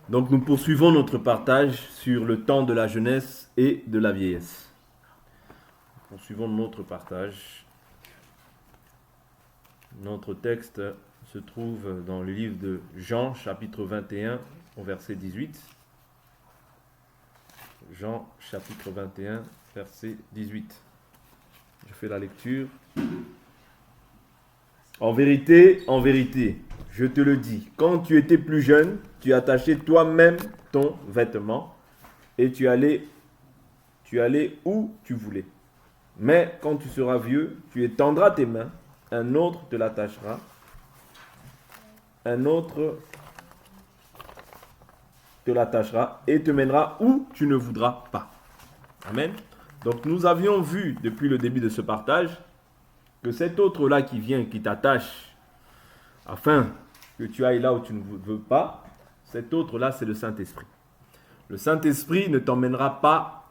Donc nous poursuivons notre partage sur le temps de la jeunesse et de la vieillesse. Poursuivons notre partage. Notre texte se trouve dans le livre de Jean, chapitre 21, au verset 18. Jean, chapitre 21, verset 18. Je fais la lecture. En vérité, je te le dis, quand tu étais plus jeune, tu attachais toi-même ton vêtement et tu allais où tu voulais. Mais quand tu seras vieux, tu étendras tes mains, un autre te l'attachera, un autre te l'attachera et te mènera où tu ne voudras pas. Amen. Donc nous avions vu depuis le début de ce partage que cet autre-là qui vient, qui t'attache, afin que tu ailles là où tu ne veux pas, cet autre-là, c'est le Saint-Esprit. Le Saint-Esprit ne t'emmènera pas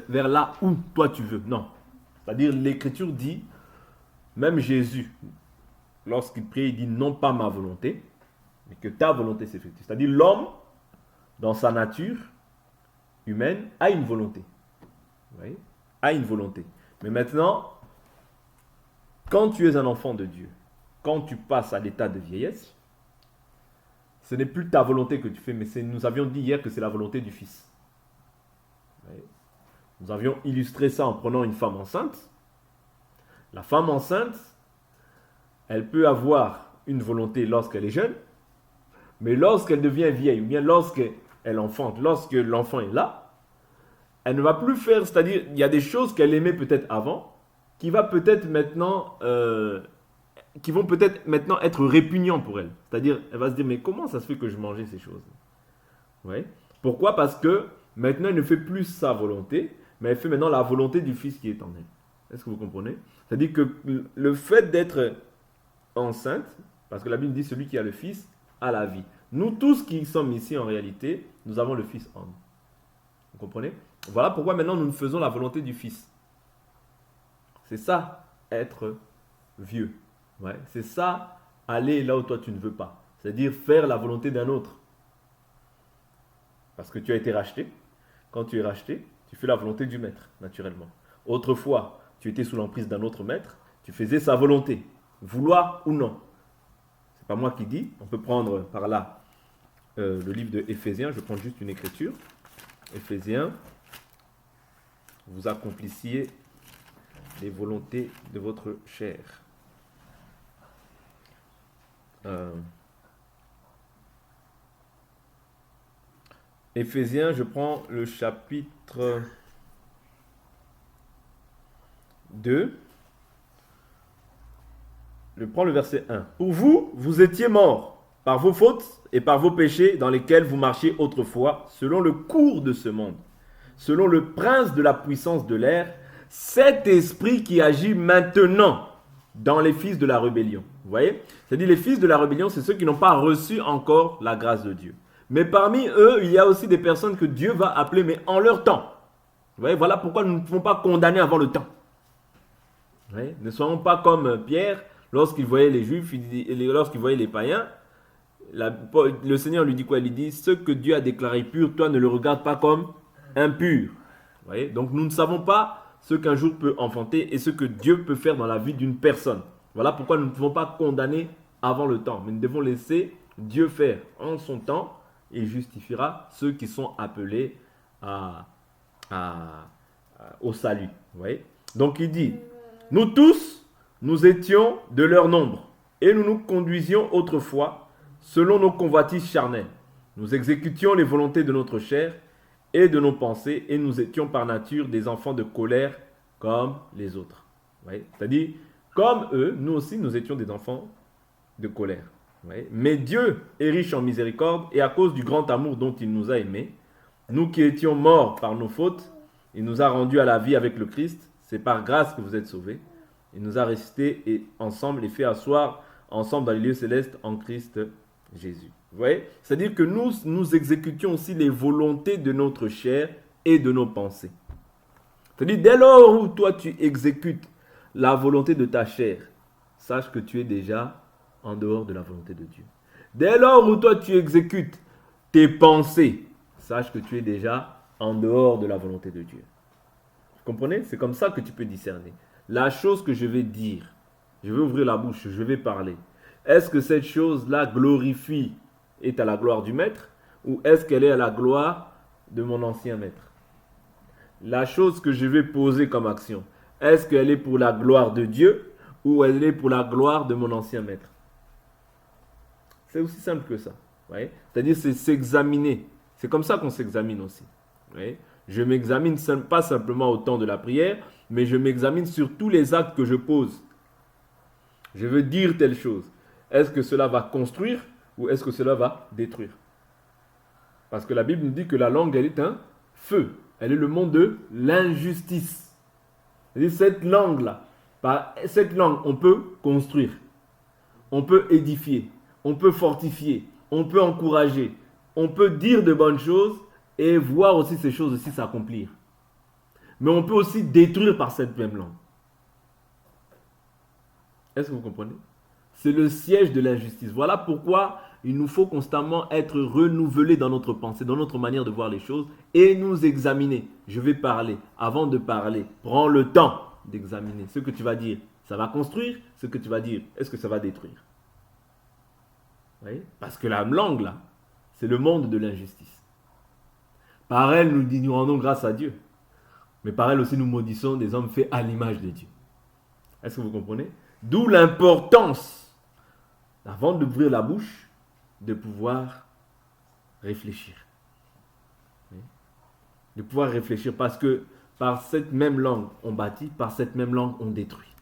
vers là où toi tu veux. Non. C'est-à-dire, l'Écriture dit, même Jésus, lorsqu'il prie, il dit non pas ma volonté, mais que ta volonté s'effectue. C'est-à-dire, l'homme, dans sa nature humaine, a une volonté. Vous voyez? A une volonté. Mais maintenant, quand tu es un enfant de Dieu, quand tu passes à l'état de vieillesse, ce n'est plus ta volonté que tu fais, mais nous avions dit hier que c'est la volonté du Fils. Nous avions illustré ça en prenant une femme enceinte. La femme enceinte, elle peut avoir une volonté lorsqu'elle est jeune, mais lorsqu'elle devient vieille, ou bien lorsqu'elle enfante, lorsque l'enfant est là, elle ne va plus faire, c'est-à-dire, il y a des choses qu'elle aimait peut-être avant, qui vont peut-être maintenant être répugnants pour elle. C'est-à-dire, elle va se dire, mais comment ça se fait que je mangeais ces choses? Ouais. Pourquoi? Parce que maintenant, elle ne fait plus sa volonté, mais elle fait maintenant la volonté du Fils qui est en elle. Est-ce que vous comprenez? C'est-à-dire que le fait d'être enceinte, parce que la Bible dit celui qui a le Fils a la vie. Nous tous qui sommes ici en réalité, nous avons le Fils en nous. Vous comprenez? Voilà pourquoi maintenant nous faisons la volonté du Fils. C'est ça, être vieux. Ouais. C'est ça, aller là où toi tu ne veux pas. C'est-à-dire faire la volonté d'un autre. Parce que tu as été racheté. Quand tu es racheté, tu fais la volonté du maître, naturellement. Autrefois, tu étais sous l'emprise d'un autre maître, tu faisais sa volonté, vouloir ou non. C'est pas moi qui dis, on peut prendre par là le livre de Éphésiens, je prends juste une écriture. Éphésiens, vous accomplissiez les volontés de votre chair. Éphésiens, je prends le chapitre 2. Je prends le verset 1. Pour vous, vous étiez morts par vos fautes et par vos péchés dans lesquels vous marchiez autrefois, selon le cours de ce monde, selon le prince de la puissance de l'air, cet esprit qui agit maintenant dans les fils de la rébellion. Vous voyez? C'est-à-dire les fils de la rébellion, c'est ceux qui n'ont pas reçu encore la grâce de Dieu. Mais parmi eux, il y a aussi des personnes que Dieu va appeler, mais en leur temps. Vous voyez? Voilà pourquoi nous ne pouvons pas condamner avant le temps. Vous voyez? Ne soyons pas comme Pierre, lorsqu'il voyait les Juifs, lorsqu'il voyait les païens, le Seigneur lui dit quoi? Il lui dit, ce que Dieu a déclaré pur, toi ne le regarde pas comme impur. Vous voyez? Donc nous ne savons pas ce qu'un jour peut enfanter et ce que Dieu peut faire dans la vie d'une personne. Voilà pourquoi nous ne pouvons pas condamner avant le temps, mais nous devons laisser Dieu faire en son temps et justifiera ceux qui sont appelés au salut. Vous voyez? Donc il dit, nous tous, nous étions de leur nombre et nous nous conduisions autrefois selon nos convoitises charnelles. Nous exécutions les volontés de notre chair et de nos pensées et nous étions par nature des enfants de colère comme les autres. Vous voyez? C'est-à-dire, comme eux, nous aussi, nous étions des enfants de colère. Mais Dieu est riche en miséricorde et à cause du grand amour dont il nous a aimés, nous qui étions morts par nos fautes, il nous a rendus à la vie avec le Christ. C'est par grâce que vous êtes sauvés. Il nous a ressuscités et ensemble les fait asseoir ensemble dans les lieux célestes en Christ Jésus. Vous voyez? C'est-à-dire que nous exécutions aussi les volontés de notre chair et de nos pensées. C'est-à-dire dès lors où toi tu exécutes la volonté de ta chair, sache que tu es déjà en dehors de la volonté de Dieu. Dès lors où toi tu exécutes tes pensées, sache que tu es déjà en dehors de la volonté de Dieu. Vous comprenez? C'est comme ça que tu peux discerner. La chose que je vais dire, je vais ouvrir la bouche, je vais parler. Est-ce que cette chose-là glorifie, est à la gloire du maître, ou est-ce qu'elle est à la gloire de mon ancien maître? La chose que je vais poser comme action, est-ce qu'elle est pour la gloire de Dieu, ou elle est pour la gloire de mon ancien maître? C'est aussi simple que ça. C'est-à-dire, c'est s'examiner. C'est comme ça qu'on s'examine aussi. Je m'examine pas simplement au temps de la prière, mais je m'examine sur tous les actes que je pose. Je veux dire telle chose. Est-ce que cela va construire ou est-ce que cela va détruire? Parce que la Bible nous dit que la langue, elle est un feu. Elle est le monde de l'injustice. C'est-à-dire, cette langue-là, par cette langue, on peut construire, on peut édifier, on peut fortifier, on peut encourager, on peut dire de bonnes choses et voir aussi ces choses aussi s'accomplir. Mais on peut aussi détruire par cette même langue. Est-ce que vous comprenez? C'est le siège de l'injustice. Voilà pourquoi il nous faut constamment être renouvelés dans notre pensée, dans notre manière de voir les choses et nous examiner. Je vais parler. Avant de parler, prends le temps d'examiner ce que tu vas dire. Ça va construire, ce que tu vas dire, est-ce que ça va détruire? Oui? Parce que la langue, là, c'est le monde de l'injustice. Par elle, nous rendons grâce à Dieu. Mais par elle aussi, nous maudissons des hommes faits à l'image de Dieu. Est-ce que vous comprenez? D'où l'importance, avant d'ouvrir la bouche, de pouvoir réfléchir. Oui? De pouvoir réfléchir parce que par cette même langue, on bâtit, par cette même langue, on détruit.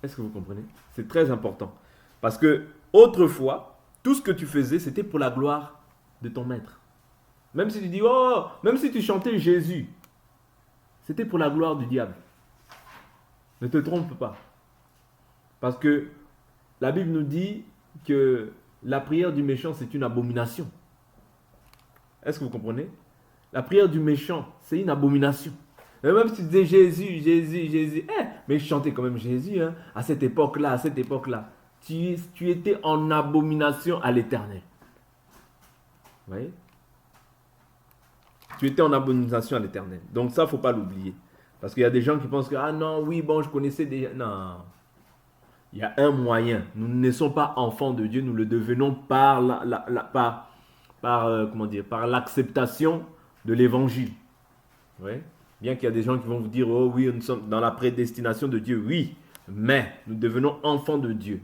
Est-ce que vous comprenez? C'est très important. Parce que autrefois, tout ce que tu faisais, c'était pour la gloire de ton maître. Même si tu dis, oh, même si tu chantais Jésus, c'était pour la gloire du diable. Ne te trompe pas. Parce que la Bible nous dit que la prière du méchant, c'est une abomination. Est-ce que vous comprenez? La prière du méchant, c'est une abomination. Et même si tu disais Jésus, Jésus, Jésus, mais je chantais quand même Jésus, hein, à cette époque-là, tu étais en abomination à l'Éternel. Vous voyez? Tu étais en abomination à l'Éternel. Donc ça, il ne faut pas l'oublier. Parce qu'il y a des gens qui pensent que, ah non, oui, bon, je connaissais déjà. Non. Il y a un moyen. Nous ne naissons pas enfants de Dieu, nous le devenons par par l'acceptation de l'évangile. Oui. Bien qu'il y a des gens qui vont vous dire, oh oui, nous sommes dans la prédestination de Dieu. Oui, mais nous devenons enfants de Dieu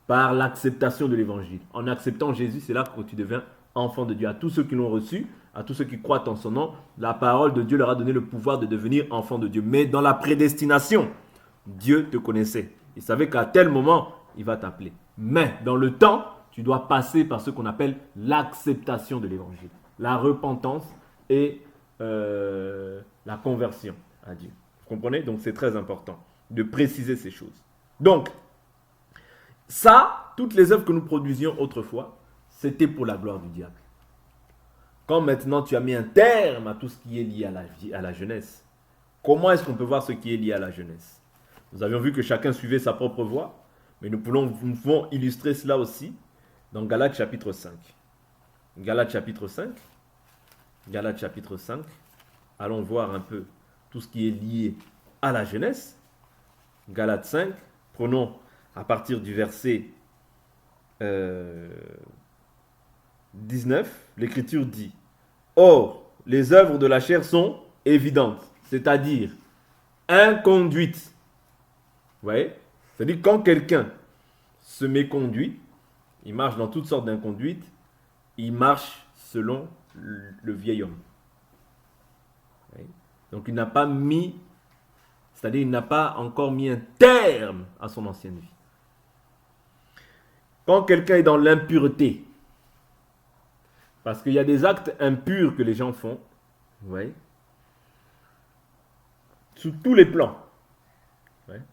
par l'acceptation de l'évangile. En acceptant Jésus, c'est là que tu deviens enfant de Dieu. À tous ceux qui l'ont reçu, à tous ceux qui croient en son nom, la parole de Dieu leur a donné le pouvoir de devenir enfants de Dieu. Mais dans la prédestination, Dieu te connaissait. Il savait qu'à tel moment, il va t'appeler. Mais dans le temps, tu dois passer par ce qu'on appelle l'acceptation de l'évangile, la repentance et la conversion à Dieu. Vous comprenez? Donc c'est très important de préciser ces choses. Donc, ça, toutes les œuvres que nous produisions autrefois, c'était pour la gloire du diable. Quand maintenant tu as mis un terme à tout ce qui est lié à la vie, à la jeunesse, comment est-ce qu'on peut voir ce qui est lié à la jeunesse? Nous avions vu que chacun suivait sa propre voie, mais nous pouvons illustrer cela aussi dans Galates chapitre 5. Galates chapitre 5. Galates chapitre 5. Allons voir un peu tout ce qui est lié à la jeunesse. Galates 5. Prenons à partir du verset 19. L'Écriture dit: Or, les œuvres de la chair sont évidentes, c'est-à-dire inconduites. Vous voyez? C'est-à-dire quand quelqu'un se méconduit, il marche dans toutes sortes d'inconduites, il marche selon le vieil homme. Donc il n'a pas mis, c'est-à-dire il n'a pas encore mis un terme à son ancienne vie. Quand quelqu'un est dans l'impureté, parce qu'il y a des actes impurs que les gens font, vous voyez, sous tous les plans,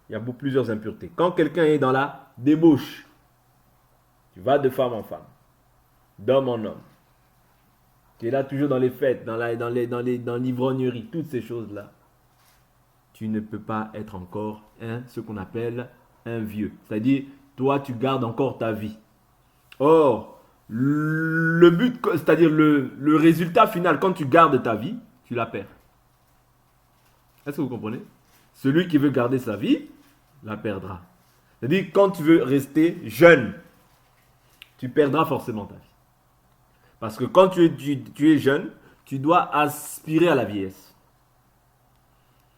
il y a plusieurs impuretés. Quand quelqu'un est dans la débauche, tu vas de femme en femme, d'homme en homme, tu es là toujours dans les fêtes, dans l'ivrognerie, toutes ces choses-là, tu ne peux pas être encore ce qu'on appelle un vieux. C'est-à-dire, toi tu gardes encore ta vie. Or, le but, c'est-à-dire le résultat final, quand tu gardes ta vie, tu la perds. Est-ce que vous comprenez? Celui qui veut garder sa vie, la perdra. C'est-à-dire, quand tu veux rester jeune, tu perdras forcément ta vie. Parce que quand tu es jeune, tu dois aspirer à la vieillesse.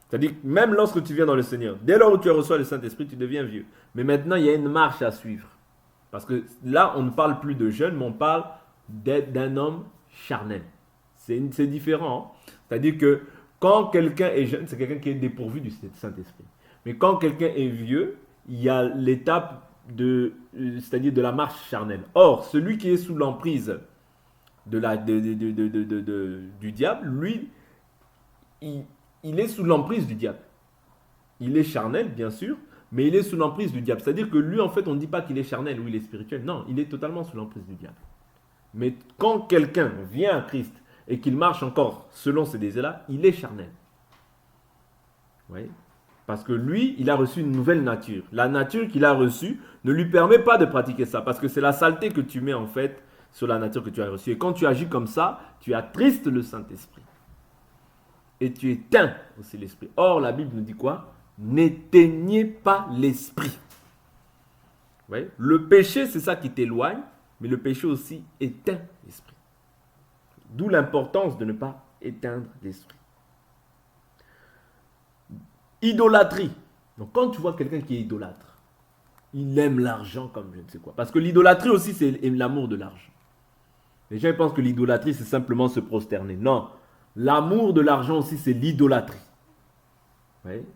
C'est-à-dire, même lorsque tu viens dans le Seigneur, dès lors où tu reçois le Saint-Esprit, tu deviens vieux. Mais maintenant, il y a une marche à suivre. Parce que là, on ne parle plus de jeune, mais on parle d'un homme charnel. C'est différent. Hein? C'est-à-dire que quand quelqu'un est jeune, c'est quelqu'un qui est dépourvu du Saint-Esprit. Mais quand quelqu'un est vieux, il y a l'étape c'est-à-dire de la marche charnelle. Or, celui qui est sous l'emprise du diable, lui, il est sous l'emprise du diable. Il est charnel, bien sûr, mais il est sous l'emprise du diable. C'est-à-dire que lui, en fait, on ne dit pas qu'il est charnel ou il est spirituel. Non, il est totalement sous l'emprise du diable. Mais quand quelqu'un vient à Christ et qu'il marche encore selon ces désirs-là, il est charnel. Vous voyez? Parce que lui, il a reçu une nouvelle nature. La nature qu'il a reçue ne lui permet pas de pratiquer ça. Parce que c'est la saleté que tu mets, en fait, sur la nature que tu as reçue. Et quand tu agis comme ça, tu attristes le Saint-Esprit. Et tu éteins aussi l'esprit. Or, la Bible nous dit quoi? N'éteignez pas l'esprit. Vous voyez? Le péché, c'est ça qui t'éloigne, mais le péché aussi éteint l'esprit. D'où l'importance de ne pas éteindre l'esprit. Idolâtrie. Donc, quand tu vois quelqu'un qui est idolâtre, il aime l'argent comme je ne sais quoi. Parce que l'idolâtrie aussi, c'est l'amour de l'argent. Les gens pensent que l'idolâtrie, c'est simplement se prosterner. Non. L'amour de l'argent aussi, c'est l'idolâtrie. Vous voyez?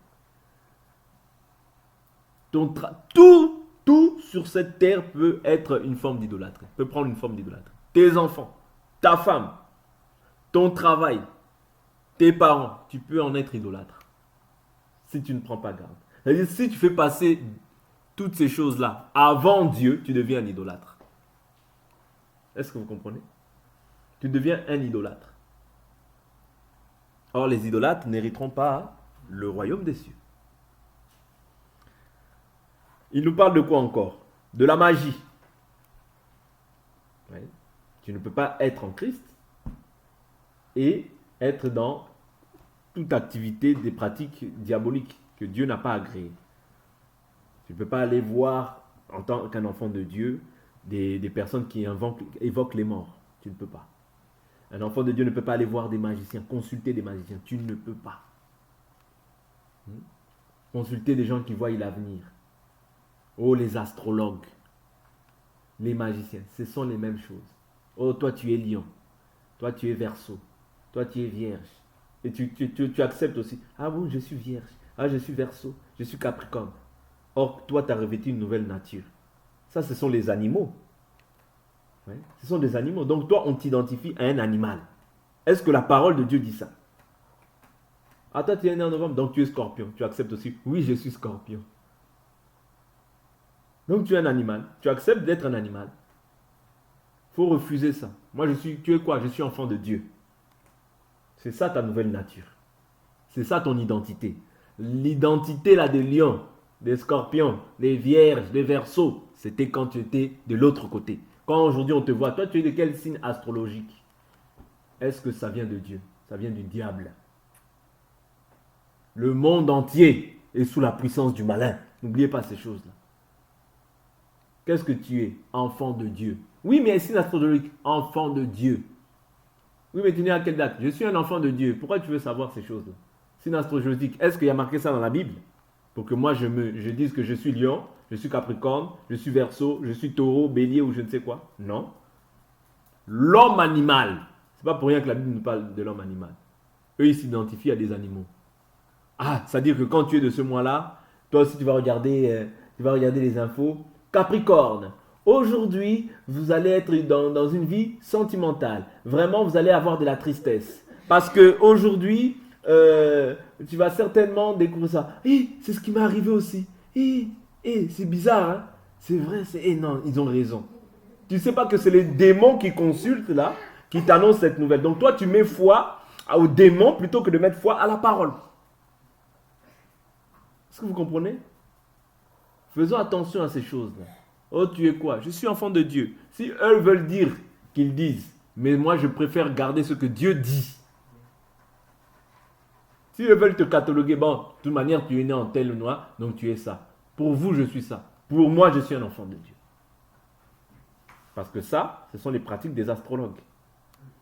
Tout sur cette terre peut être une forme d'idolâtrie. Peut prendre une forme d'idolâtrie. Tes enfants, ta femme, ton travail, tes parents, tu peux en être idolâtre. Si tu ne prends pas garde. C'est-à-dire, si tu fais passer toutes ces choses-là avant Dieu, tu deviens un idolâtre. Est-ce que vous comprenez? Tu deviens un idolâtre. Or, les idolâtres n'hériteront pas le royaume des cieux. Il nous parle de quoi encore? De la magie. Oui. Tu ne peux pas être en Christ et être dans toute activité des pratiques diaboliques que Dieu n'a pas agréées. Tu ne peux pas aller voir, en tant qu'un enfant de Dieu, des personnes qui évoquent les morts. Tu ne peux pas. Un enfant de Dieu ne peut pas aller voir des magiciens, consulter des magiciens. Tu ne peux pas. Consulter des gens qui voient l'avenir. Oh, les astrologues, les magiciens, ce sont les mêmes choses. Oh, toi tu es lion, toi tu es verseau, toi tu es vierge. Et tu acceptes aussi. Ah bon, je suis vierge, ah je suis verseau, je suis capricorne. Or, toi tu as revêtu une nouvelle nature. Ça, ce sont les animaux. Ouais, ce sont des animaux. Donc toi, on t'identifie à un animal. Est-ce que la parole de Dieu dit ça? Ah, toi tu es né en novembre, donc tu es scorpion. Tu acceptes aussi. Oui, je suis scorpion. Donc tu es un animal. Tu acceptes d'être un animal. Il faut refuser ça. Moi, tu es quoi? Je suis enfant de Dieu. C'est ça ta nouvelle nature. C'est ça ton identité. L'identité là des lions, des scorpions, des vierges, des verseaux, c'était quand tu étais de l'autre côté. Quand aujourd'hui on te voit, toi tu es de quel signe astrologique? Est-ce que ça vient de Dieu? Ça vient du diable. Le monde entier est sous la puissance du malin. N'oubliez pas ces choses-là. Qu'est-ce que tu es? Enfant de Dieu. Oui, mais signe astrologique, enfant de Dieu. Oui, mais tu es né à quelle date? Je suis un enfant de Dieu. Pourquoi tu veux savoir ces choses-là? Signe astrologique, est-ce qu'il y a marqué ça dans la Bible? Pour que moi je dise que je suis lion, je suis capricorne, je suis verseau, je suis taureau, bélier ou je ne sais quoi. Non. L'homme animal. C'est pas pour rien que la Bible nous parle de l'homme animal. Eux, ils s'identifient à des animaux. Ah, c'est-à-dire que quand tu es de ce mois-là, toi aussi tu vas regarder les infos. Capricorne. Aujourd'hui, vous allez être dans une vie sentimentale. Vraiment, vous allez avoir de la tristesse. Parce que aujourd'hui, tu vas certainement découvrir ça. C'est ce qui m'est arrivé aussi. C'est bizarre, hein? C'est vrai, non, ils ont raison. Tu ne sais pas que c'est les démons qui consultent là, qui t'annoncent cette nouvelle. Donc toi, tu mets foi aux démons plutôt que de mettre foi à la parole. Est-ce que vous comprenez? Faisons attention à ces choses-là. Oh, tu es quoi? Je suis enfant de Dieu. Si eux veulent dire, qu'ils disent. Mais moi, je préfère garder ce que Dieu dit. Si eux veulent te cataloguer, bon, de toute manière, tu es né en tel ou noir, donc tu es ça. Pour vous, je suis ça. Pour moi, je suis un enfant de Dieu. Parce que ça, ce sont les pratiques des astrologues.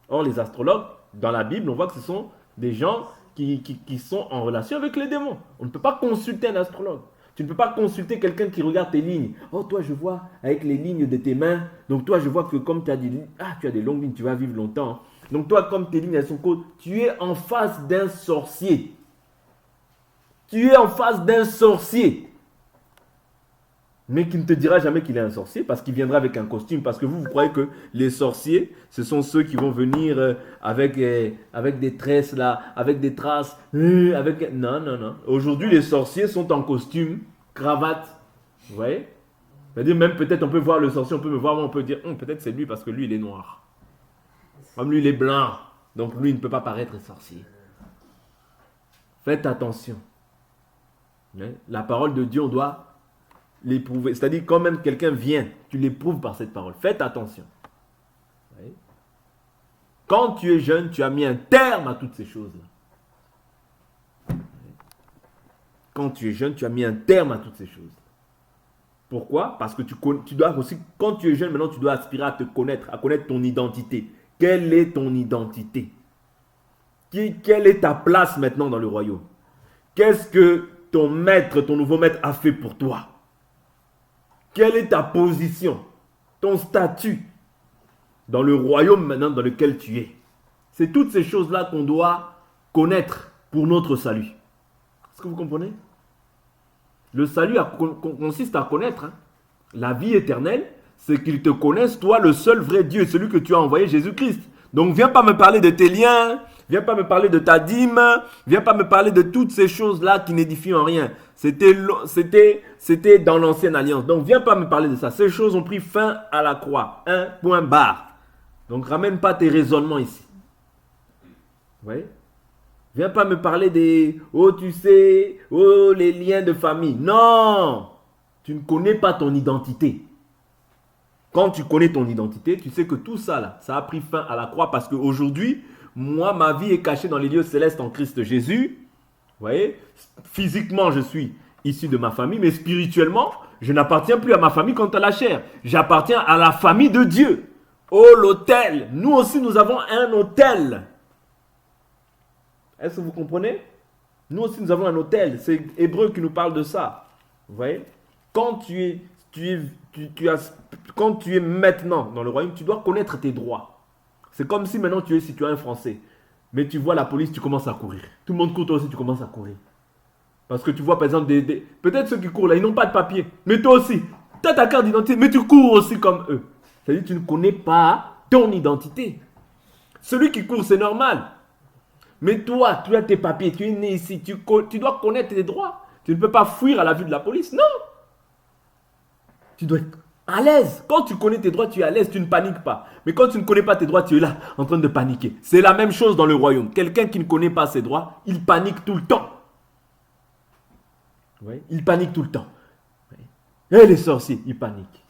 Or, les astrologues, dans la Bible, on voit que ce sont des gens qui sont en relation avec les démons. On ne peut pas consulter un astrologue. Tu ne peux pas consulter quelqu'un qui regarde tes lignes. Oh, toi, je vois avec les lignes de tes mains. Donc, toi, je vois que comme tu as des longues lignes, tu vas vivre longtemps. Donc, toi, comme tes lignes, elles sont courtes, tu es en face d'un sorcier. Tu es en face d'un sorcier. Mais qui ne te dira jamais qu'il est un sorcier parce qu'il viendra avec un costume. Parce que vous croyez que les sorciers, ce sont ceux qui vont venir avec des tresses là, avec des traces. Non, non, non. Aujourd'hui, les sorciers sont en costume, cravate. Vous voyez? C'est-à-dire même peut-être on peut voir le sorcier, on peut me voir, on peut dire peut-être c'est lui parce que lui il est noir. Comme lui il est blanc. Donc lui il ne peut pas paraître sorcier. Faites attention. La parole de Dieu, on doit l'éprouver. C'est-à-dire, quand même quelqu'un vient, tu l'éprouves par cette parole. Faites attention. Oui. Quand tu es jeune, tu as mis un terme à toutes ces choses-là. Quand tu es jeune, tu as mis un terme à toutes ces choses. Pourquoi? Parce que tu dois aussi, quand tu es jeune, maintenant, tu dois aspirer à te connaître, à connaître ton identité. Quelle est ton identité? Quelle est ta place maintenant dans le royaume? Qu'est-ce que ton maître, ton nouveau maître a fait pour toi? Quelle est ta position, ton statut dans le royaume maintenant dans lequel tu es? C'est toutes ces choses-là qu'on doit connaître pour notre salut. Est-ce que vous comprenez? Le salut consiste à connaître. La vie éternelle, c'est qu'ils te connaissent, toi, le seul vrai Dieu, celui que tu as envoyé, Jésus-Christ. Donc, viens pas me parler de tes liens, viens pas me parler de ta dîme, viens pas me parler de toutes ces choses-là qui n'édifient en rien. C'était dans l'ancienne alliance. Donc, viens pas me parler de ça. Ces choses ont pris fin à la croix. Un point barre. Donc, ramène pas tes raisonnements ici. Vous voyez? Viens pas me parler des, tu sais, les liens de famille. Non! Tu ne connais pas ton identité. Quand tu connais ton identité, tu sais que tout ça, là, ça a pris fin à la croix parce qu'aujourd'hui, moi, ma vie est cachée dans les lieux célestes en Christ Jésus. Vous voyez? Physiquement, je suis issu de ma famille, mais spirituellement, je n'appartiens plus à ma famille quant à la chair. J'appartiens à la famille de Dieu. Oh, l'autel! Nous aussi, nous avons un autel. Est-ce que vous comprenez? Nous aussi, nous avons un autel. C'est Hébreu qui nous parle de ça. Vous voyez? Quand quand tu es maintenant dans le royaume, tu dois connaître tes droits. C'est comme si maintenant tu es citoyen français. Mais tu vois la police, tu commences à courir. Tout le monde court, toi aussi, tu commences à courir. Parce que tu vois, par exemple, peut-être ceux qui courent là, ils n'ont pas de papier. Mais toi aussi, tu as ta carte d'identité, mais tu cours aussi comme eux. C'est-à-dire que tu ne connais pas ton identité. Celui qui court, c'est normal. Mais toi, tu as tes papiers, tu es né ici, tu dois connaître tes droits. Tu ne peux pas fuir à la vue de la police, non. Tu dois être à l'aise. Quand tu connais tes droits, tu es à l'aise, tu ne paniques pas. Mais quand tu ne connais pas tes droits, tu es là, en train de paniquer. C'est la même chose dans le royaume. Quelqu'un qui ne connaît pas ses droits, il panique tout le temps. Oui, il panique tout le temps. Et les sorciers, ils paniquent.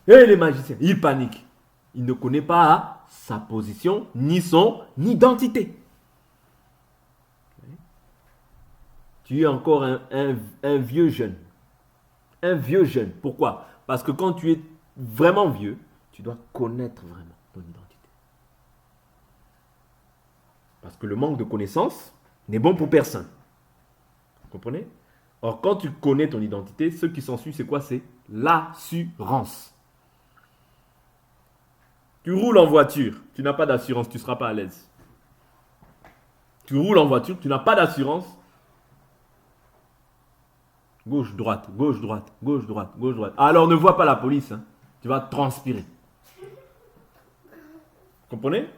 Et les magiciens, ils paniquent. Il ne connaît pas sa position, ni son identité. Tu es encore un vieux jeune. Un vieux jeune. Pourquoi? Parce que quand tu es vraiment vieux, tu dois connaître vraiment ton identité. Parce que le manque de connaissance n'est bon pour personne. Vous comprenez? Or, quand tu connais ton identité, ce qui s'ensuit, c'est quoi? C'est l'assurance. Tu roules en voiture, tu n'as pas d'assurance, tu ne seras pas à l'aise. Tu roules en voiture, tu n'as pas d'assurance. Gauche, droite, gauche, droite, gauche, droite, gauche, droite. Alors ne vois pas la police, hein. Tu vas transpirer. Vous comprenez?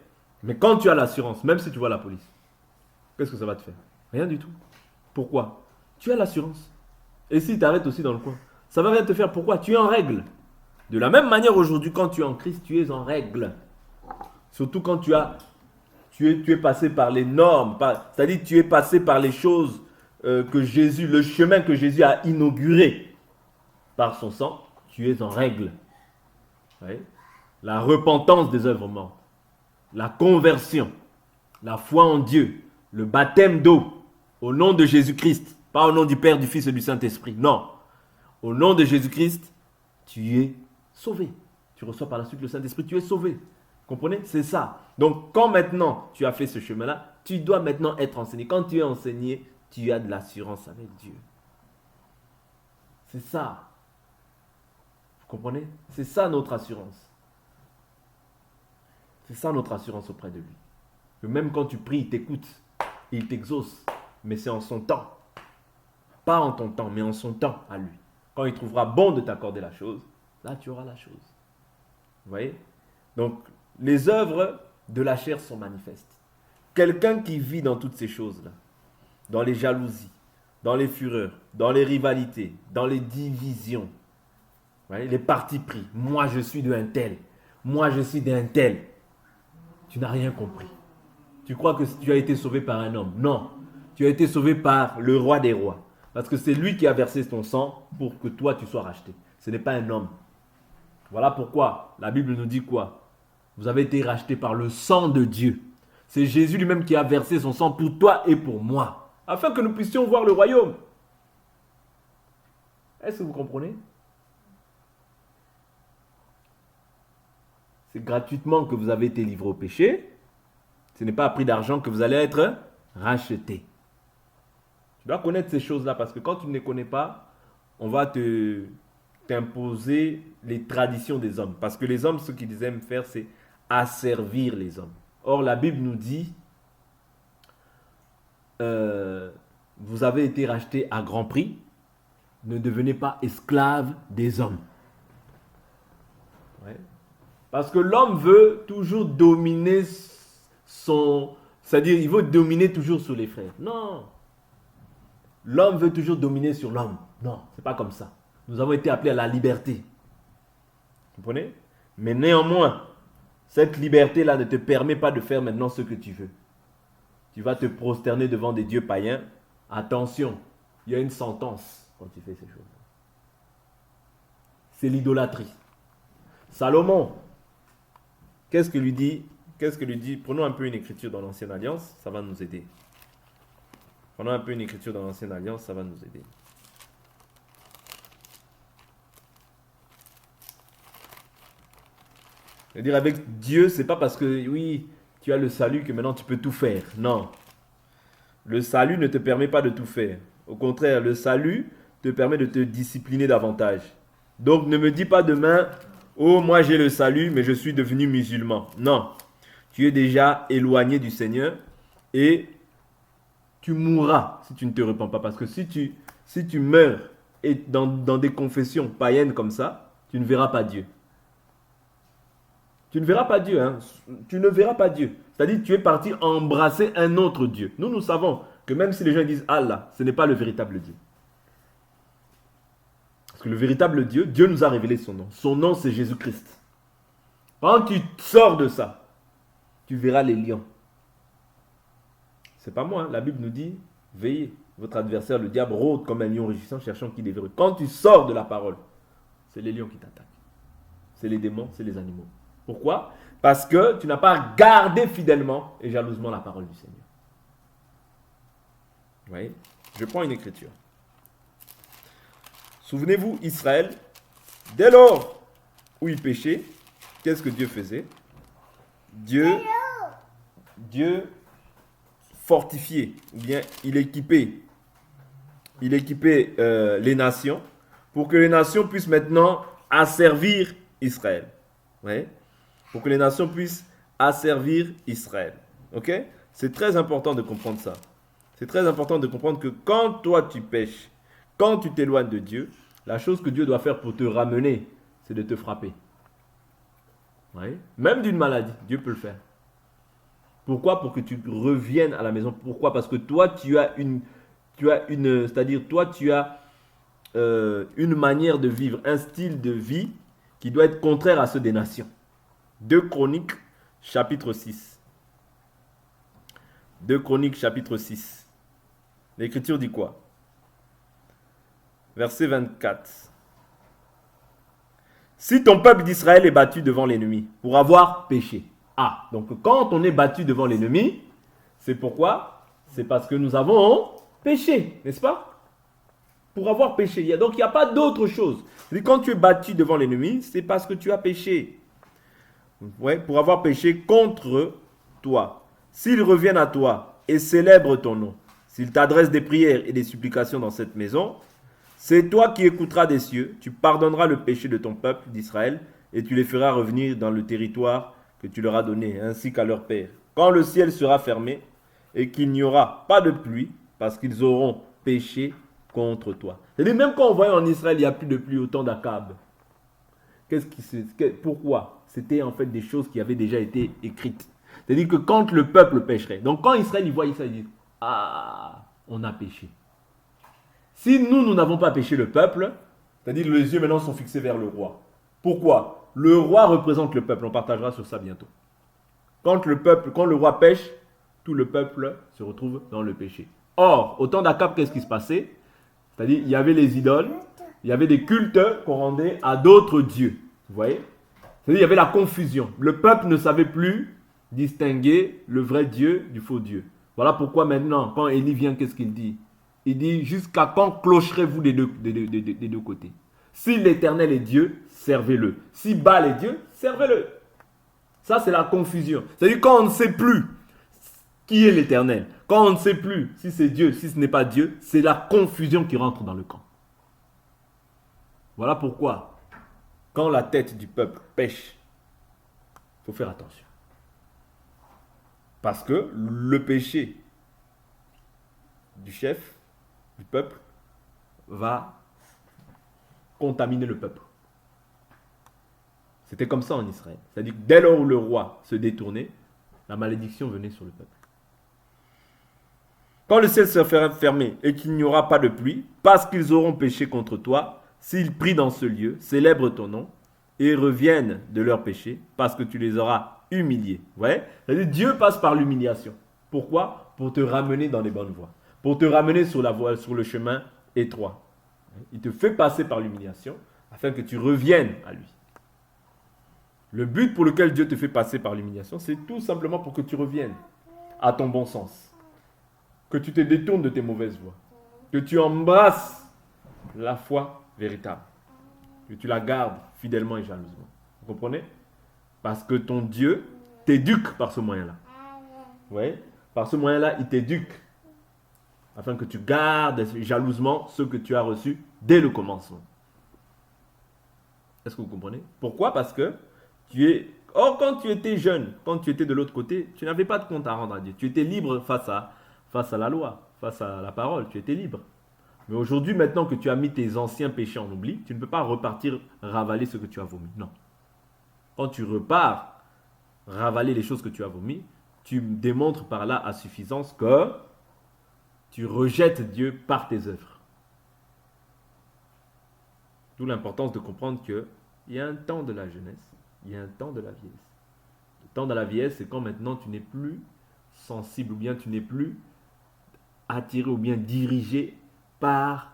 Mais quand tu as l'assurance, même si tu vois la police, qu'est-ce que ça va te faire? Rien du tout. Pourquoi? Tu as l'assurance. Et si tu t'arrêtes aussi dans le coin, ça va rien te faire. Pourquoi? Tu es en règle. De la même manière aujourd'hui, quand tu es en Christ, tu es en règle. Surtout quand tu es passé par les normes, c'est-à-dire tu es passé par les choses que Jésus, le chemin que Jésus a inauguré. par son sang, tu es en règle. Oui. La repentance des œuvres mortes, la conversion, la foi en Dieu, le baptême d'eau, au nom de Jésus-Christ, pas au nom du Père, du Fils et du Saint-Esprit. Non. Au nom de Jésus-Christ, tu es sauvé. Tu reçois par la suite le Saint-Esprit, tu es sauvé. Comprenez? C'est ça. Donc, quand maintenant tu as fait ce chemin-là, tu dois maintenant être enseigné. Quand tu es enseigné, tu as de l'assurance avec Dieu. C'est ça. Vous comprenez? C'est ça notre assurance. C'est ça notre assurance auprès de lui. Que même quand tu pries, il t'écoute, il t'exauce. Mais c'est en son temps. Pas en ton temps, mais en son temps à lui. Quand il trouvera bon de t'accorder la chose, là tu auras la chose. Vous voyez? Donc, les œuvres de la chair sont manifestes. Quelqu'un qui vit dans toutes ces choses-là, dans les jalousies, dans les fureurs, dans les rivalités, dans les divisions, vous voyez, les partis pris. Moi je suis d'un tel, moi je suis d'un tel. Tu n'as rien compris. Tu crois que tu as été sauvé par un homme. Non, tu as été sauvé par le roi des rois. Parce que c'est lui qui a versé son sang pour que toi tu sois racheté. Ce n'est pas un homme. Voilà pourquoi la Bible nous dit quoi? Vous avez été rachetés par le sang de Dieu. C'est Jésus lui-même qui a versé son sang pour toi et pour moi. Afin que nous puissions voir le royaume. Est-ce que vous comprenez? C'est gratuitement que vous avez été livré au péché. Ce n'est pas à prix d'argent que vous allez être racheté. Tu dois connaître ces choses-là parce que quand tu ne les connais pas, on va t'imposer les traditions des hommes. Parce que les hommes, ce qu'ils aiment faire, c'est asservir les hommes. Or, la Bible nous dit, vous avez été rachetés à grand prix, ne devenez pas esclaves des hommes. Ouais. Parce que l'homme veut toujours dominer c'est-à-dire, il veut dominer toujours sur les frères. Non. L'homme veut toujours dominer sur l'homme. Non, c'est pas comme ça. Nous avons été appelés à la liberté. Vous comprenez? Mais néanmoins, cette liberté-là ne te permet pas de faire maintenant ce que tu veux. Tu vas te prosterner devant des dieux païens. Attention, il y a une sentence quand tu fais ces choses. C'est l'idolâtrie. Salomon, qu'est-ce que lui dit? Prenons un peu une écriture dans l'Ancienne Alliance, ça va nous aider. Prenons un peu une écriture dans l'Ancienne Alliance, ça va nous aider. C'est-à-dire avec Dieu, c'est pas parce que oui, tu as le salut que maintenant tu peux tout faire. Non. Le salut ne te permet pas de tout faire. Au contraire, le salut te permet de te discipliner davantage. Donc ne me dis pas demain, oh moi j'ai le salut mais je suis devenu musulman. Non. Tu es déjà éloigné du Seigneur et tu mourras si tu ne te repens pas. Parce que si tu meurs et dans des confessions païennes comme ça, tu ne verras pas Dieu. Tu ne verras pas Dieu. Hein? Tu ne verras pas Dieu. C'est-à-dire tu es parti embrasser un autre Dieu. Nous savons que même si les gens disent Allah, ce n'est pas le véritable Dieu. Parce que le véritable Dieu, Dieu nous a révélé son nom. Son nom, c'est Jésus-Christ. Quand tu sors de ça, tu verras les lions. C'est pas moi, hein. La Bible nous dit, veillez. Votre adversaire, le diable, rôde comme un lion rugissant, cherchant qui dévore. Quand tu sors de la parole, c'est les lions qui t'attaquent. C'est les démons, c'est les animaux. Pourquoi? Parce que tu n'as pas gardé fidèlement et jalousement la parole du Seigneur. Vous voyez? Je prends une écriture. Souvenez-vous, Israël, dès lors où il péchait, qu'est-ce que Dieu faisait? Dieu fortifiait, ou bien il équipait les nations pour que les nations puissent maintenant asservir Israël. Ouais. Pour que les nations puissent asservir Israël. Ok? C'est très important de comprendre ça. C'est très important de comprendre que quand toi tu pêches, quand tu t'éloignes de Dieu, la chose que Dieu doit faire pour te ramener, c'est de te frapper. Ouais. Même d'une maladie, Dieu peut le faire. Pourquoi? Pour que tu reviennes à la maison. Pourquoi? Parce que toi, tu as une manière de vivre, un style de vie qui doit être contraire à ceux des nations. 2 Chroniques, chapitre 6. 2 Chroniques, chapitre 6. L'Écriture dit quoi? Verset 24. Si ton peuple d'Israël est battu devant l'ennemi pour avoir péché. Ah, donc quand on est battu devant l'ennemi, c'est pourquoi? C'est parce que nous avons péché, n'est-ce pas? Pour avoir péché. Donc il n'y a pas d'autre chose. Quand tu es battu devant l'ennemi, c'est parce que tu as péché. Ouais, pour avoir péché contre toi. S'ils reviennent à toi et célèbrent ton nom, s'ils t'adressent des prières et des supplications dans cette maison, c'est toi qui écouteras des cieux, tu pardonneras le péché de ton peuple d'Israël et tu les feras revenir dans le territoire que tu leur as donné, ainsi qu'à leur père. Quand le ciel sera fermé et qu'il n'y aura pas de pluie, parce qu'ils auront péché contre toi. C'est-à-dire, même quand on voyait en Israël, il n'y a plus de pluie au temps d'Akab. Pourquoi? C'était en fait des choses qui avaient déjà été écrites. C'est-à-dire que quand le peuple pécherait, donc quand Israël, il voit ça, il dit, ah, on a péché. Si nous n'avons pas péché le peuple, c'est-à-dire les yeux maintenant sont fixés vers le roi. Pourquoi? Le roi représente le peuple, on partagera sur ça bientôt. Quand le roi pêche, tout le peuple se retrouve dans le péché. Or, au temps d'Akab, qu'est-ce qui se passait? C'est-à-dire, il y avait les idoles, il y avait des cultes qu'on rendait à d'autres dieux. Vous voyez? C'est-à-dire, il y avait la confusion. Le peuple ne savait plus distinguer le vrai Dieu du faux Dieu. Voilà pourquoi maintenant, quand Élie vient, qu'est-ce qu'il dit? Il dit, jusqu'à quand clocherez-vous des deux côtés? Si l'Éternel est Dieu, servez-le. Si Baal est Dieu, servez-le. Ça, c'est la confusion. C'est-à-dire, quand on ne sait plus qui est l'Éternel, quand on ne sait plus si c'est Dieu, si ce n'est pas Dieu, c'est la confusion qui rentre dans le camp. Voilà pourquoi, quand la tête du peuple pêche, il faut faire attention. Parce que le péché du chef, du peuple, va contaminer le peuple. C'était comme ça en Israël. C'est-à-dire que dès lors où le roi se détournait, la malédiction venait sur le peuple. Quand le ciel sera fermé et qu'il n'y aura pas de pluie, parce qu'ils auront péché contre toi, s'ils prient dans ce lieu, célèbrent ton nom et reviennent de leur péché, parce que tu les auras humiliés. Vous voyez? C'est-à-dire Dieu passe par l'humiliation. Pourquoi? Pour te ramener dans les bonnes voies. Pour te ramener sur la voie, sur le chemin étroit. Il te fait passer par l'humiliation afin que tu reviennes à lui. Le but pour lequel Dieu te fait passer par l'humiliation, c'est tout simplement pour que tu reviennes à ton bon sens. Que tu te détournes de tes mauvaises voies. Que tu embrasses la foi véritable. Que tu la gardes fidèlement et jalousement. Vous comprenez? Parce que ton Dieu t'éduque par ce moyen-là. Vous voyez? Par ce moyen-là, il t'éduque. Afin que tu gardes jalousement ce que tu as reçu dès le commencement. Est-ce que vous comprenez? Pourquoi? Parce que quand tu étais jeune, quand tu étais de l'autre côté, tu n'avais pas de compte à rendre à Dieu. Tu étais libre face à la loi, face à la parole. Tu étais libre. Mais aujourd'hui, maintenant que tu as mis tes anciens péchés en oubli, tu ne peux pas repartir ravaler ce que tu as vomi. Non. Quand tu repars ravaler les choses que tu as vomi, tu démontres par là à suffisance que tu rejettes Dieu par tes œuvres. D'où l'importance de comprendre qu'il y a un temps de la jeunesse, il y a un temps de la vieillesse. Le temps de la vieillesse, c'est quand maintenant tu n'es plus sensible ou bien tu n'es plus attiré ou bien dirigé par...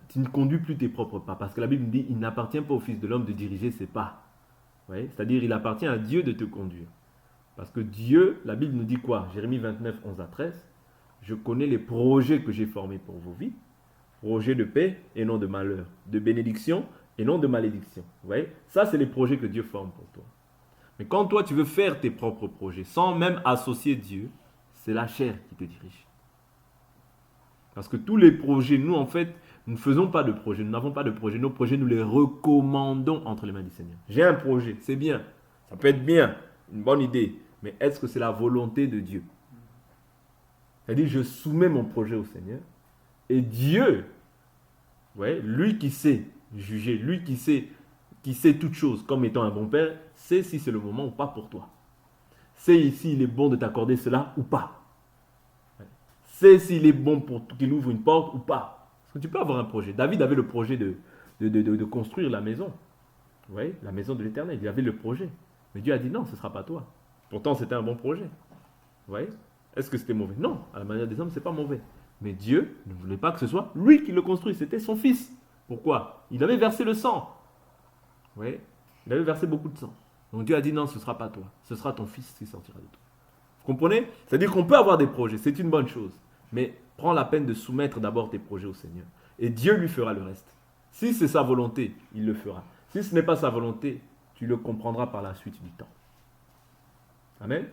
Tu ne conduis plus tes propres pas. Parce que la Bible dit, il n'appartient pas au Fils de l'homme de diriger ses pas. C'est-à-dire, il appartient à Dieu de te conduire. Parce que Dieu, la Bible nous dit quoi? Jérémie 29, 11 à 13. Je connais les projets que j'ai formés pour vos vies. Projets de paix et non de malheur. De bénédiction et non de malédiction. Vous voyez? Ça, c'est les projets que Dieu forme pour toi. Mais quand toi, tu veux faire tes propres projets, sans même associer Dieu, c'est la chair qui te dirige. Parce que tous les projets, nous, en fait, nous ne faisons pas de projet. Nous n'avons pas de projet. Nos projets, nous les recommandons entre les mains du Seigneur. J'ai un projet, c'est bien. Ça peut être bien, une bonne idée. Mais est-ce que c'est la volonté de Dieu? C'est-à-dire, je soumets mon projet au Seigneur. Et Dieu, ouais, lui qui sait juger, lui qui sait toutes choses comme étant un bon père, sait si c'est le moment ou pas pour toi. Sait si il est bon de t'accorder cela ou pas. Sait s'il est bon pour qu'il ouvre une porte ou pas. Parce que tu peux avoir un projet. David avait le projet de construire la maison. Vous voyez, la maison de l'Éternel. Il avait le projet. Mais Dieu a dit non, ce ne sera pas toi. Pourtant, c'était un bon projet. Vous voyez? Est-ce que c'était mauvais? Non, à la manière des hommes, ce n'est pas mauvais. Mais Dieu ne voulait pas que ce soit lui qui le construise. C'était son fils. Pourquoi? Il avait versé le sang. Vous voyez? Il avait versé beaucoup de sang. Donc Dieu a dit non, ce ne sera pas toi. Ce sera ton fils qui sortira de toi. Vous comprenez? C'est-à-dire qu'on peut avoir des projets, c'est une bonne chose. Mais prends la peine de soumettre d'abord tes projets au Seigneur. Et Dieu lui fera le reste. Si c'est sa volonté, il le fera. Si ce n'est pas sa volonté, tu le comprendras par la suite du temps. Amen.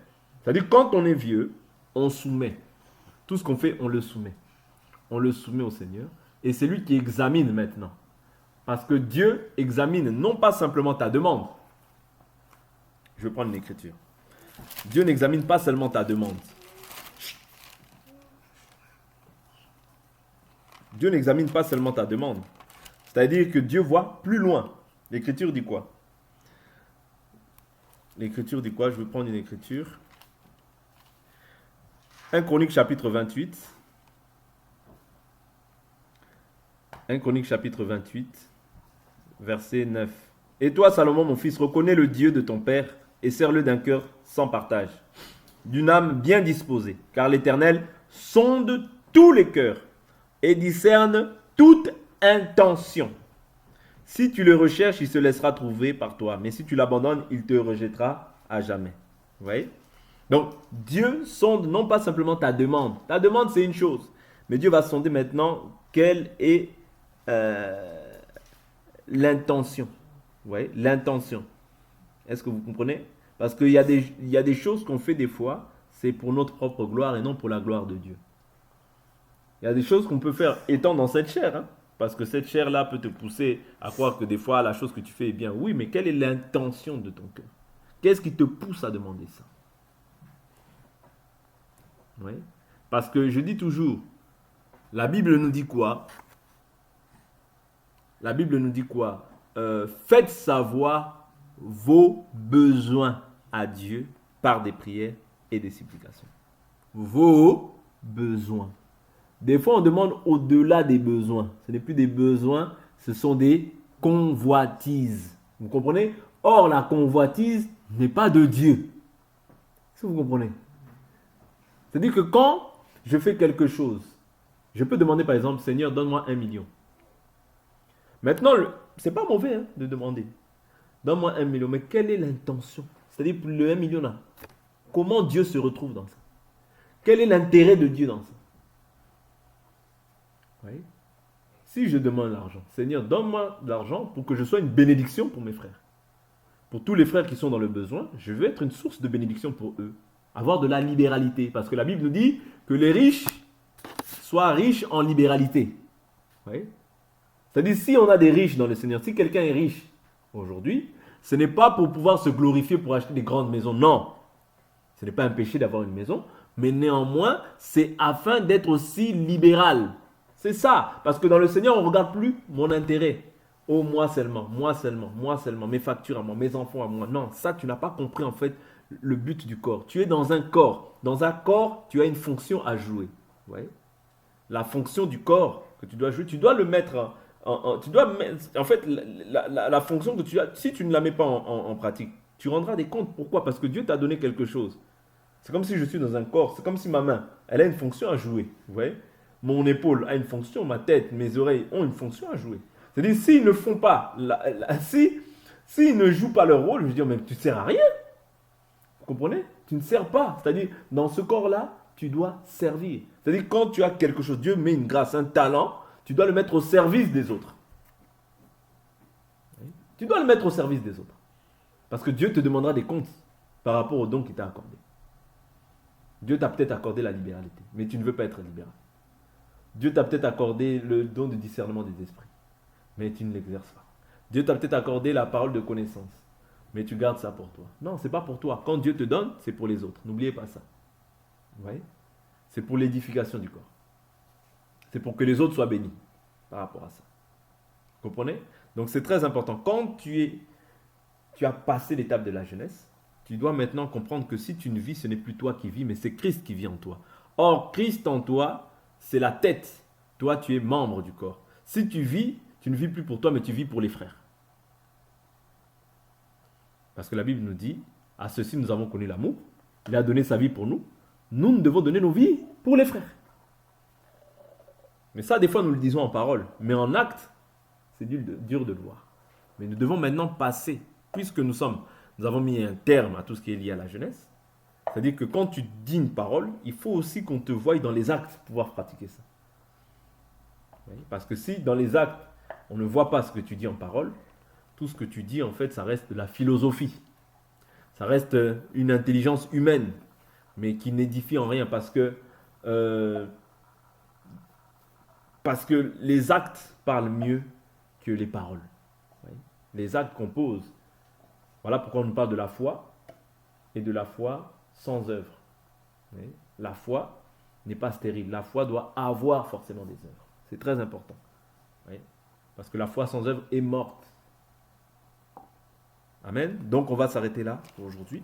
C'est-à-dire quand on est vieux, on soumet. Tout ce qu'on fait, on le soumet. On le soumet au Seigneur. Et c'est lui qui examine maintenant. Parce que Dieu examine non pas simplement ta demande. Je vais prendre une écriture. Dieu n'examine pas seulement ta demande. Dieu n'examine pas seulement ta demande. C'est-à-dire que Dieu voit plus loin. L'écriture dit quoi? L'écriture dit quoi? Je vais prendre une écriture. 1 Chronique chapitre 28. 1 Chronique chapitre 28, verset 9. Et toi, Salomon, mon fils, reconnais le Dieu de ton père et sers-le d'un cœur sans partage, d'une âme bien disposée, car l'Éternel sonde tous les cœurs et discerne toute intention. Si tu le recherches, il se laissera trouver par toi, mais si tu l'abandonnes, il te rejettera à jamais. Vous voyez? Donc, Dieu sonde non pas simplement ta demande. Ta demande, c'est une chose. Mais Dieu va sonder maintenant quelle est l'intention. Vous voyez? L'intention. Est-ce que vous comprenez? Parce qu'il y a des choses qu'on fait des fois, c'est pour notre propre gloire et non pour la gloire de Dieu. Il y a des choses qu'on peut faire étant dans cette chair. Hein? Parce que cette chair-là peut te pousser à croire que des fois, la chose que tu fais est bien. Oui, mais quelle est l'intention de ton cœur? Qu'est-ce qui te pousse à demander ça? Oui. Parce que je dis toujours, la Bible nous dit quoi? La Bible nous dit quoi? Faites savoir vos besoins à Dieu par des prières et des supplications. Vos besoins. Des fois, on demande au-delà des besoins. Ce n'est plus des besoins, ce sont des convoitises. Vous comprenez? Or, la convoitise n'est pas de Dieu. Est-ce que vous comprenez? C'est-à-dire que quand je fais quelque chose, je peux demander par exemple, Seigneur, donne-moi 1 million. Maintenant, ce n'est pas mauvais hein, de demander. Donne-moi 1 million. Mais quelle est l'intention? C'est-à-dire pour le 1 million là, comment Dieu se retrouve dans ça? Quel est l'intérêt de Dieu dans ça? Oui. Si je demande l'argent, Seigneur, donne-moi de l'argent pour que je sois une bénédiction pour mes frères. Pour tous les frères qui sont dans le besoin, je veux être une source de bénédiction pour eux. Avoir de la libéralité. Parce que la Bible nous dit que les riches soient riches en libéralité. Oui. C'est-à-dire, si on a des riches dans le Seigneur, si quelqu'un est riche aujourd'hui, ce n'est pas pour pouvoir se glorifier pour acheter des grandes maisons. Non. Ce n'est pas un péché d'avoir une maison. Mais néanmoins, c'est afin d'être aussi libéral. C'est ça. Parce que dans le Seigneur, on ne regarde plus mon intérêt. Oh, moi seulement, moi seulement, moi seulement, mes factures à moi, mes enfants à moi. Non, ça, tu n'as pas compris en fait le but du corps. Tu es dans un corps. Dans un corps, tu as une fonction à jouer. Vous voyez? La fonction du corps que tu dois jouer, tu dois le mettre tu dois mettre, en fait, la fonction que tu as, si tu ne la mets pas en pratique, tu rendras des comptes. Pourquoi? Parce que Dieu t'a donné quelque chose. C'est comme si je suis dans un corps, c'est comme si ma main, elle a une fonction à jouer. Vous voyez? Mon épaule a une fonction, ma tête, mes oreilles ont une fonction à jouer. C'est-à-dire, s'ils ne font pas, s'ils ne jouent pas leur rôle, je veux dire, mais tu ne sers à rien. Vous comprenez? Tu ne sers pas. C'est-à-dire, dans ce corps-là, tu dois servir. C'est-à-dire, quand tu as quelque chose, Dieu met une grâce, un talent, tu dois le mettre au service des autres. Tu dois le mettre au service des autres. Parce que Dieu te demandera des comptes par rapport au don qu'il t'a accordé. Dieu t'a peut-être accordé la libéralité, mais tu ne veux pas être libéral. Dieu t'a peut-être accordé le don de discernement des esprits, mais tu ne l'exerces pas. Dieu t'a peut-être accordé la parole de connaissance, mais tu gardes ça pour toi. Non, ce n'est pas pour toi. Quand Dieu te donne, c'est pour les autres. N'oubliez pas ça. Vous voyez? C'est pour l'édification du corps. C'est pour que les autres soient bénis par rapport à ça. Vous comprenez? Donc c'est très important. Quand tu as passé l'étape de la jeunesse, tu dois maintenant comprendre que si tu ne vis, ce n'est plus toi qui vis, mais c'est Christ qui vit en toi. Or, Christ en toi, c'est la tête. Toi, tu es membre du corps. Si tu vis, tu ne vis plus pour toi, mais tu vis pour les frères. Parce que la Bible nous dit, à ceux-ci nous avons connu l'amour. Il a donné sa vie pour nous. Nous devons donner nos vies pour les frères. Mais ça, des fois, nous le disons en parole. Mais en acte, c'est dur de le voir. Mais nous devons maintenant passer, puisque nous avons mis un terme à tout ce qui est lié à la jeunesse. C'est-à-dire que quand tu dis une parole, il faut aussi qu'on te voie dans les actes pour pouvoir pratiquer ça. Parce que si dans les actes, on ne voit pas ce que tu dis en parole, tout ce que tu dis, en fait, ça reste de la philosophie. Ça reste une intelligence humaine, mais qui n'édifie en rien euh, parce que les actes parlent mieux que les paroles. Les actes composent. Voilà pourquoi on nous parle de la foi et de la foi sans œuvre. La foi n'est pas stérile. La foi doit avoir forcément des œuvres. C'est très important. Parce que la foi sans œuvre est morte. Amen. Donc on va s'arrêter là pour aujourd'hui.